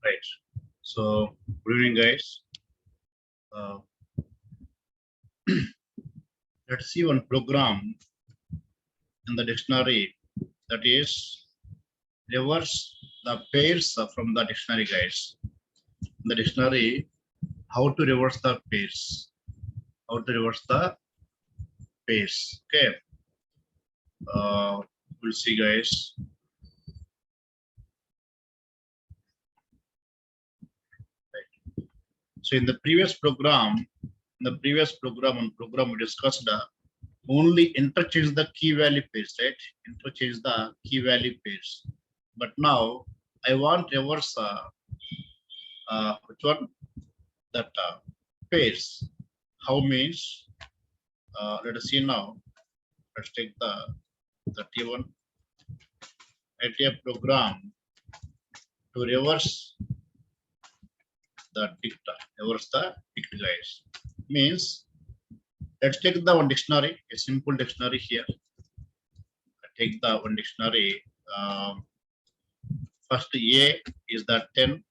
Right. So, good evening, guys. Let's see one program in the dictionary, that is reverse the pairs from the dictionary, guys. In the dictionary, how to reverse the pairs. How to reverse the pairs. Okay. We'll see, guys. Right. So, in the previous program, we discussed only interchange the key value pairs, right? Interchange the key value pairs. But now I want reverse which one? That pairs. How means? Let us see now. Let's take the 31. Write a program to reverse the dict. Reverse the dict, guys. Means let's take the one dictionary, a simple dictionary here. Take the one dictionary. First A is the 10.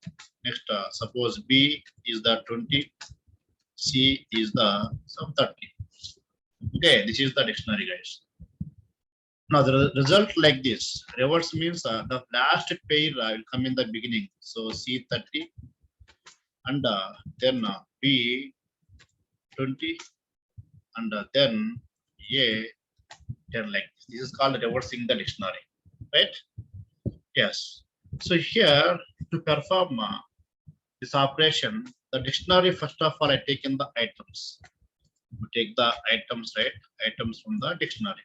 Next, suppose B is the 20. C is the 30. Okay, this is the dictionary, guys. Now the result like this. Reverse means the last pair will come in the beginning. So C 30 and then B 20 and then A 10, like this. This is called reversing the dictionary, right? Yes. So here to perform this operation, the dictionary, first of all, I take in the items. We take the items, right? Items from the dictionary.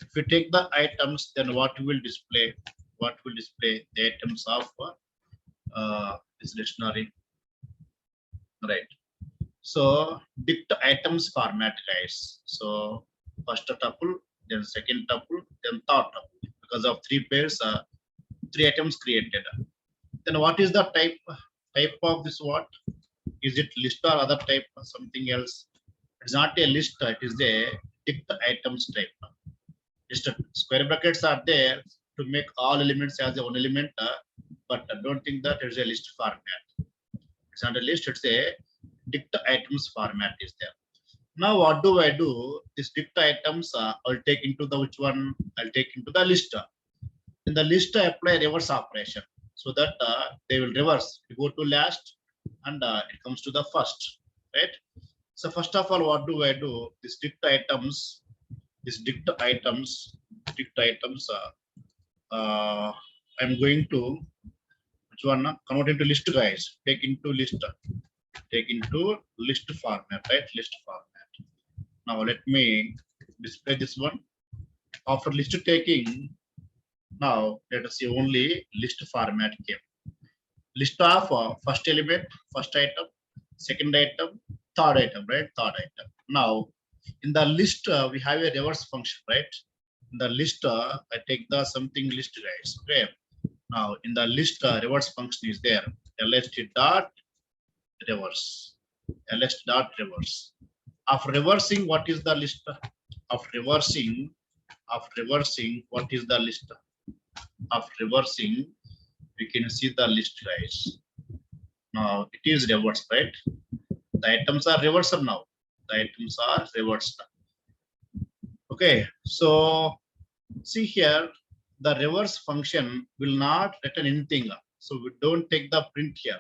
If we take the items, then what will display? What will display the items of this dictionary, right? So dict items format, guys. So first tuple, then second tuple, then third tuple. Because of three pairs, 3 items created. Then what is the type of this? What is it? List or other type or something else? It's not a list, it is a dict items type. Just square brackets are there to make all elements as a one element, but I don't think that it's a list format. It's not a list, it's a dict items format is there. Now what do I do? This dict items I'll take into the which one? I'll take into the list. In the list I apply reverse operation so that they will reverse. You go to last and it comes to the first, right? So first of all, what do I do? This dict items, I'm going to which one? Convert into list, guys. Take into list format, right? List format. Now let me display this one. After list taking, now let us see only list format came. List of first element, first item, second item, third item, right? Third item. Now in the list we have a reverse function, right? In the list I take the something list, guys. Okay. Now in the list reverse function is there. lst dot reverse. lst dot reverse. After reversing, what is the list? Of reversing, what is the list? Of reversing, we can see the list, guys. Now it is reversed, right? The items are reversed now. The items are reversed. Okay, so see here, the reverse function will not return anything. So we don't take the print here.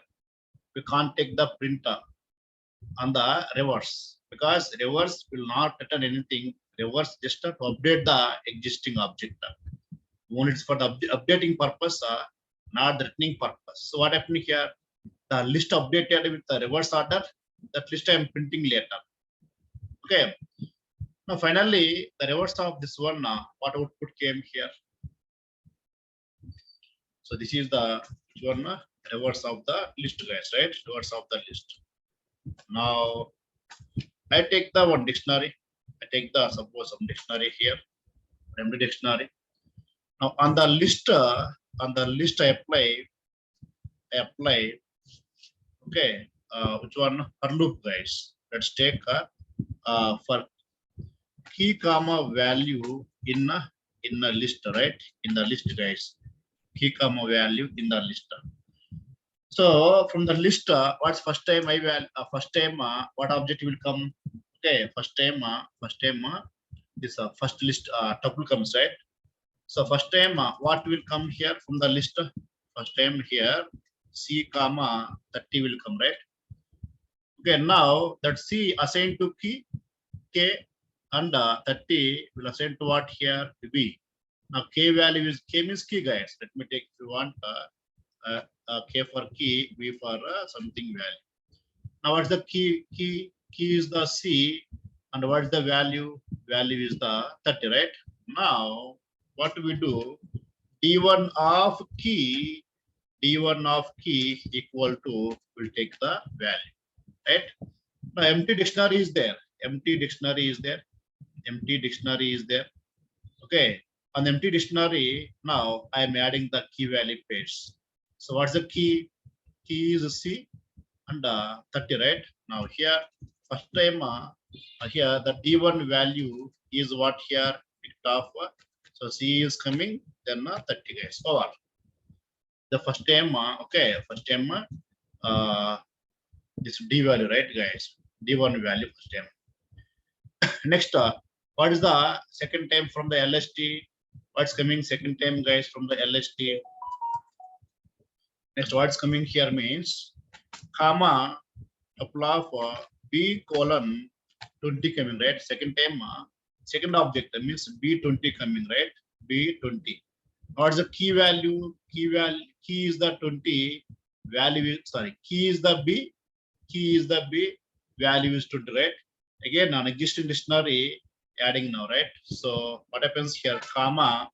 We can't take the printer on the reverse because reverse will not return anything. Reverse just to update the existing object. Only it's for the updating purpose, not the returning purpose. So what happened here? The list updated with the reverse order. That list I am printing later. Okay. Now finally, the reverse of this one. What output came here? So this is the one reverse of the list, guys, right? Reverse of the list. Now I take the one dictionary. I take the suppose some dictionary here, empty dictionary. Now on the list I apply. Okay, which one? For loop, guys. Let's take for key comma value in a list, right? In the list, guys. Key comma value in the list. So from the list, what's first time what object will come? Okay, first time this first list tuple comes, right? So first time what will come here from the list? First time here C comma 30 will come, right? Okay, now that C assigned to key K and 30 will assign to what here? B. Now K value is K means key, guys. Let me take if you want K for key, B for something value. Now what's the key? Key is the C, and what's the value? Value is the 30, right? Now what do we do? D1 of key equal to, will take the value, right? Now empty dictionary is there. Empty dictionary is there. Empty dictionary is there. Okay. On the empty dictionary, now I am adding the key value pairs. So what's the key? Key is C and 30, right? Now here, first time here the D1 value is what here picked off. So C is coming, then 30, guys. Over. The first time, okay, first time this D value, right, guys? D1 value first time. Next, what is the second time from the LST? What's coming second time, guys, from the LST? Next, what's coming here means comma tuple of B colon 20 coming, right? Second time, second object means B20 coming, right? B20. What's the key value? Key is the 20. Value, sorry, key is the B. Key is the B. Value is 20, right? Again, on existing dictionary, adding now, right? So what happens here? Comma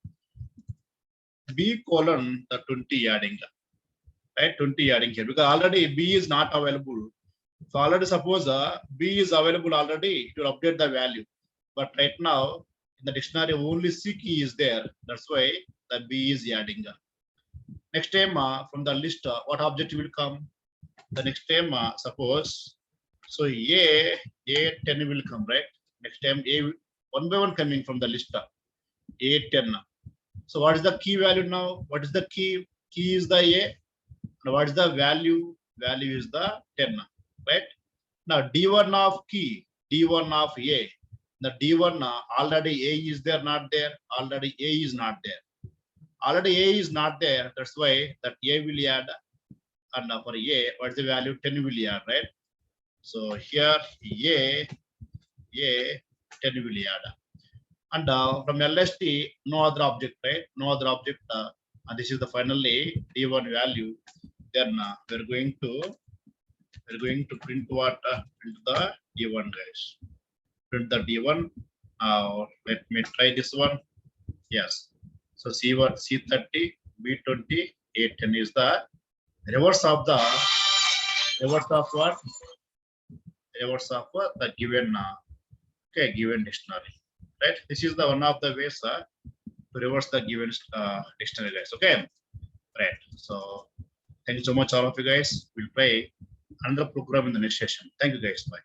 B colon the 20 adding, right? 20 adding here because already B is not available. So already suppose B is available already, it will update the value. But right now in the dictionary only C key is there. That's why the B is adding. Next time from the list, what object will come? The next time suppose so A10 will come, right? Next time A one by one coming from the list. A10. So what is the key value now? What is the key? Key is the A. Now what is the value? Value is the 10, right? Now D1 of key, D1 of A. The D1 already A is there, not there. Already A is not there. Already A is not there. That's why that A will add. And for A, what is the value? 10 will add, right? So here A 10 will add. And from LST, no other object, right? No other object. And this is the finally D1 value. Then we're going to print what? Print the D1, guys. Print the D1. Let me try this one. Yes. So C1, C30, B20, A10 is the reverse of the what? Reverse of the given given dictionary, right? This is the one of the ways to reverse the given dictionary, guys. Okay, right? So thank you so much, all of you guys. We'll play another program in the next session. Thank you, guys. Bye.